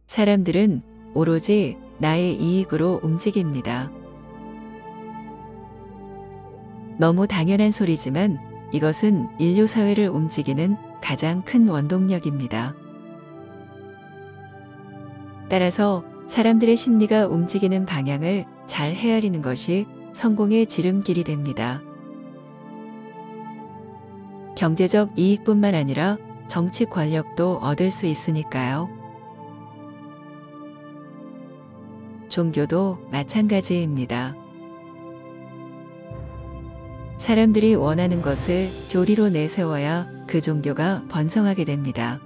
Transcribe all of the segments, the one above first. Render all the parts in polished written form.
사람들은 오로지 나의 이익으로 움직입니다. 너무 당연한 소리지만 이것은 인류 사회를 움직이는 가장 큰 원동력입니다. 따라서 사람들의 심리가 움직이는 방향을 잘 헤아리는 것이 성공의 지름길이 됩니다. 경제적 이익뿐만 아니라 정치 권력도 얻을 수 있으니까요. 종교도 마찬가지입니다. 사람들이 원하는 것을 교리로 내세워야 그 종교가 번성하게 됩니다.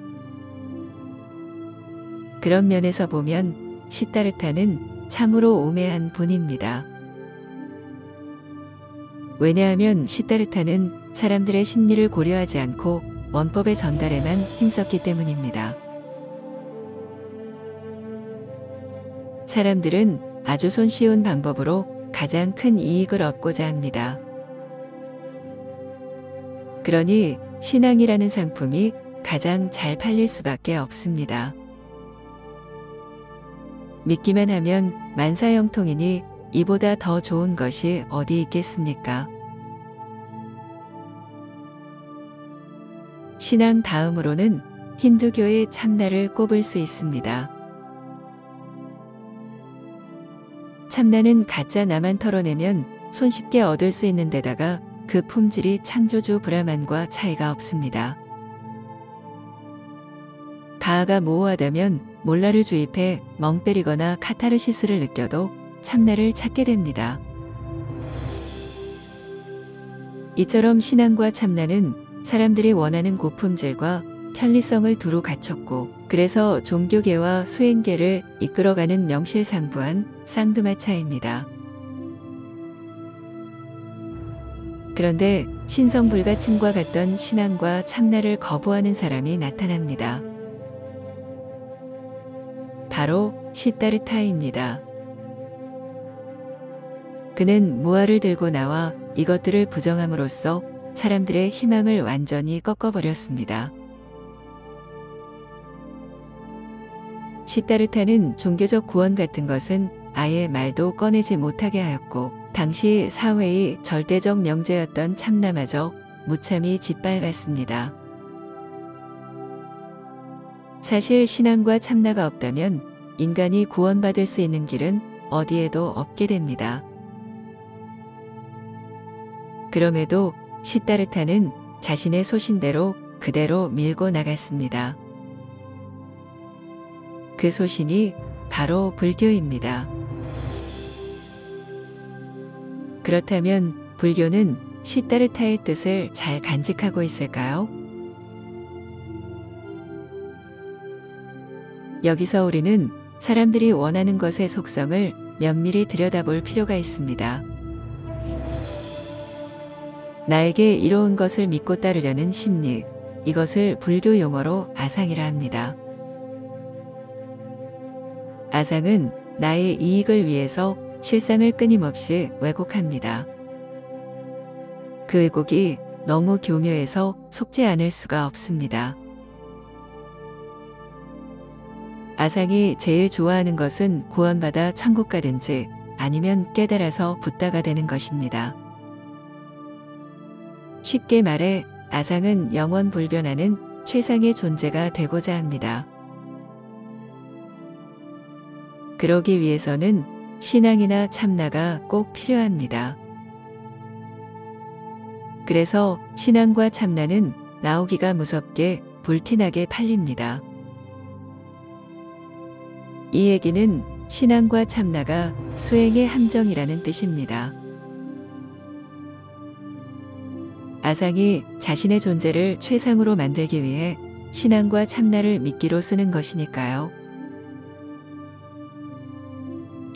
그런 면에서 보면 시다르타는 참으로 우매한 분입니다. 왜냐하면 시다르타는 사람들의 심리를 고려하지 않고 원법의 전달에만 힘썼기 때문입니다. 사람들은 아주 손쉬운 방법으로 가장 큰 이익을 얻고자 합니다. 그러니 신앙이라는 상품이 가장 잘 팔릴 수밖에 없습니다. 믿기만 하면 만사형통이니 이보다 더 좋은 것이 어디 있겠습니까? 신앙 다음으로는 힌두교의 참나를 꼽을 수 있습니다. 참나는 가짜 나만 털어내면 손쉽게 얻을 수 있는 데다가 그 품질이 창조주 브라만과 차이가 없습니다. 가아가 모호하다면 몰라를 주입해 멍 때리거나 카타르시스를 느껴도 참나를 찾게 됩니다. 이처럼 신앙과 참나는 사람들이 원하는 고품질과 편리성을 두루 갖췄고 그래서 종교계와 수행계를 이끌어가는 명실상부한 쌍두마차입니다. 그런데 신성불가침과 같던 신앙과 참나를 거부하는 사람이 나타납니다. 바로 시다르타입니다. 그는 무화를 들고 나와 이것들을 부정함으로써 사람들의 희망을 완전히 꺾어버렸습니다. 시다르타는 종교적 구원 같은 것은 아예 말도 꺼내지 못하게 하였고 당시 사회의 절대적 명제였던 참나마저 무참히 짓밟았습니다. 사실 신앙과 참나가 없다면 인간이 구원받을 수 있는 길은 어디에도 없게 됩니다. 그럼에도 시다르타는 자신의 소신대로 그대로 밀고 나갔습니다. 그 소신이 바로 불교입니다. 그렇다면 불교는 시다르타의 뜻을 잘 간직하고 있을까요? 여기서 우리는 사람들이 원하는 것의 속성을 면밀히 들여다볼 필요가 있습니다. 나에게 이로운 것을 믿고 따르려는 심리, 이것을 불교 용어로 아상이라 합니다. 아상은 나의 이익을 위해서 실상을 끊임없이 왜곡합니다. 그 왜곡이 너무 교묘해서 속지 않을 수가 없습니다. 아상이 제일 좋아하는 것은 구원받아 천국 가든지 아니면 깨달아서 붓다가 되는 것입니다. 쉽게 말해 아상은 영원 불변하는 최상의 존재가 되고자 합니다. 그러기 위해서는 신앙이나 참나가 꼭 필요합니다. 그래서 신앙과 참나는 나오기가 무섭게 불티나게 팔립니다. 이 얘기는 신앙과 참나가 수행의 함정이라는 뜻입니다. 아상이 자신의 존재를 최상으로 만들기 위해 신앙과 참나를 미끼로 쓰는 것이니까요.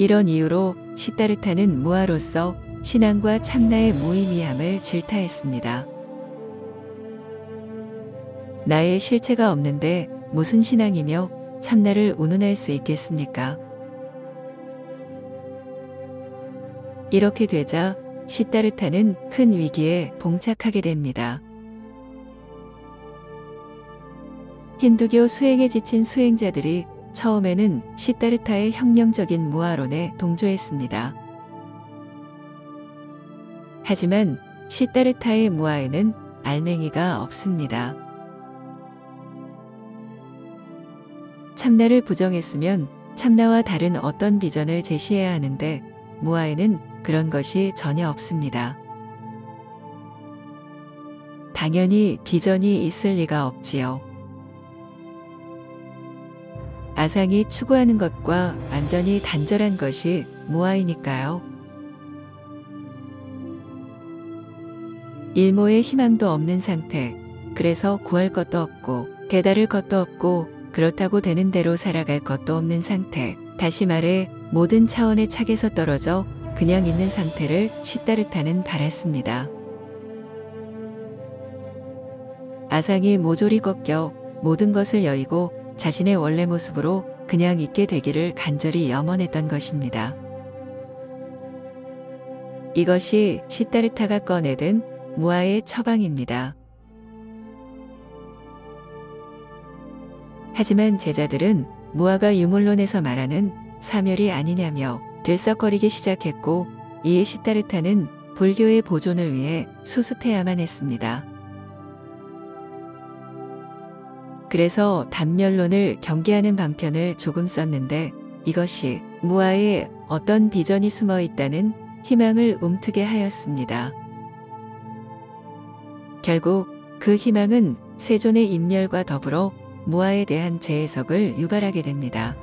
이런 이유로 시다르타는 무아로서 신앙과 참나의 무의미함을 질타했습니다. 나의 실체가 없는데 무슨 신앙이며 참나를 운운할 수 있겠습니까? 이렇게 되자 시다르타는 큰 위기에 봉착하게 됩니다. 힌두교 수행에 지친 수행자들이 처음에는 시다르타의 혁명적인 무아론에 동조했습니다. 하지만 시다르타의 무아에는 알맹이가 없습니다. 참나를 부정했으면 참나와 다른 어떤 비전을 제시해야 하는데 무아에는 그런 것이 전혀 없습니다. 당연히 비전이 있을 리가 없지요. 아상이 추구하는 것과 완전히 단절한 것이 무아이니까요. 일모의 희망도 없는 상태, 그래서 구할 것도 없고 깨달을 것도 없고 그렇다고 되는 대로 살아갈 것도 없는 상태, 다시 말해 모든 차원의 착에서 떨어져 그냥 있는 상태를 시다르타는 바랐습니다. 아상이 모조리 꺾여 모든 것을 여의고 자신의 원래 모습으로 그냥 있게 되기를 간절히 염원했던 것입니다. 이것이 시다르타가 꺼내든 무아의 처방입니다. 하지만 제자들은 무아가 유물론에서 말하는 사멸이 아니냐며 들썩거리기 시작했고 이에 시다르타는 불교의 보존을 위해 수습해야만 했습니다. 그래서 단멸론을 경계하는 방편을 조금 썼는데 이것이 무아에 어떤 비전이 숨어 있다는 희망을 움트게 하였습니다. 결국 그 희망은 세존의 인멸과 더불어 무아에 대한 재해석을 유발하게 됩니다.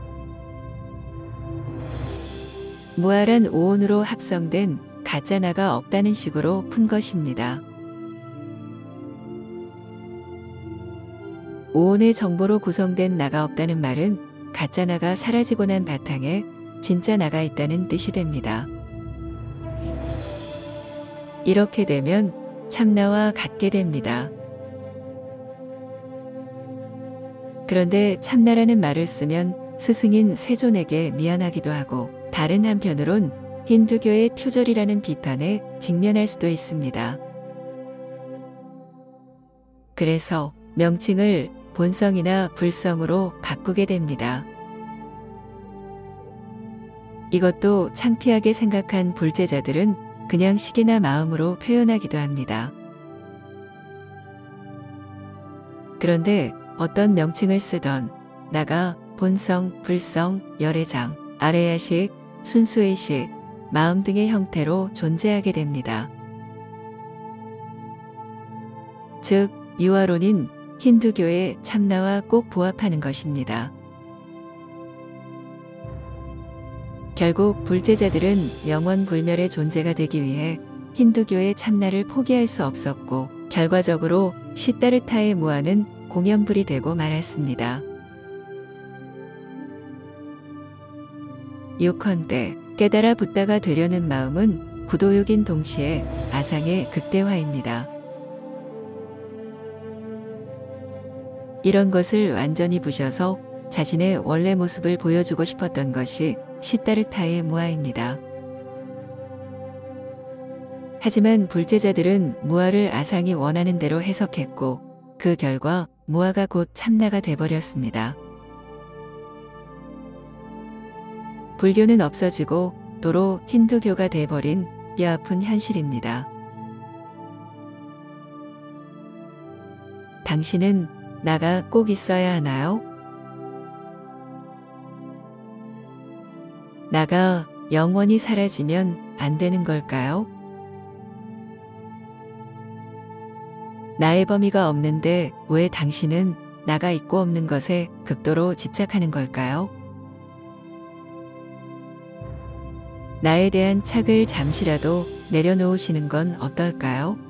무아란 오온으로 합성된 가짜나가 없다는 식으로 푼 것입니다. 오온의 정보로 구성된 나가 없다는 말은 가짜 나가 사라지고 난 바탕에 진짜 나가 있다는 뜻이 됩니다. 이렇게 되면 참나와 같게 됩니다. 그런데 참나라는 말을 쓰면 스승인 세존에게 미안하기도 하고 다른 한편으론 힌두교의 표절이라는 비판에 직면할 수도 있습니다. 그래서 명칭을 본성이나 불성으로 바꾸게 됩니다. 이것도 창피하게 생각한 불제자들은 그냥 식이나 마음으로 표현하기도 합니다. 그런데 어떤 명칭을 쓰던 나가 본성, 불성, 열애장, 아레야식, 순수의식, 마음 등의 형태로 존재하게 됩니다. 즉, 유아론인 힌두교의 참나와 꼭 부합하는 것입니다. 결국 불제자들은 영원불멸의 존재가 되기 위해 힌두교의 참나를 포기할 수 없었고 결과적으로 시다르타의 무아는 공연불이 되고 말았습니다. 요컨대 깨달아 붓다가 되려는 마음은 구도욕인 동시에 아상의 극대화입니다. 이런 것을 완전히 부셔서 자신의 원래 모습을 보여주고 싶었던 것이 시다르타의 무아입니다. 하지만 불제자들은 무아를 아상이 원하는 대로 해석했고 그 결과 무아가 곧 참나가 돼버렸습니다. 불교는 없어지고 도로 힌두교가 돼버린 뼈아픈 현실입니다. 당신은 나가 꼭 있어야 하나요? 나가 영원히 사라지면 안 되는 걸까요? 나의 범위가 없는데 왜 당신은 나가 있고 없는 것에 극도로 집착하는 걸까요? 나에 대한 착을 잠시라도 내려놓으시는 건 어떨까요?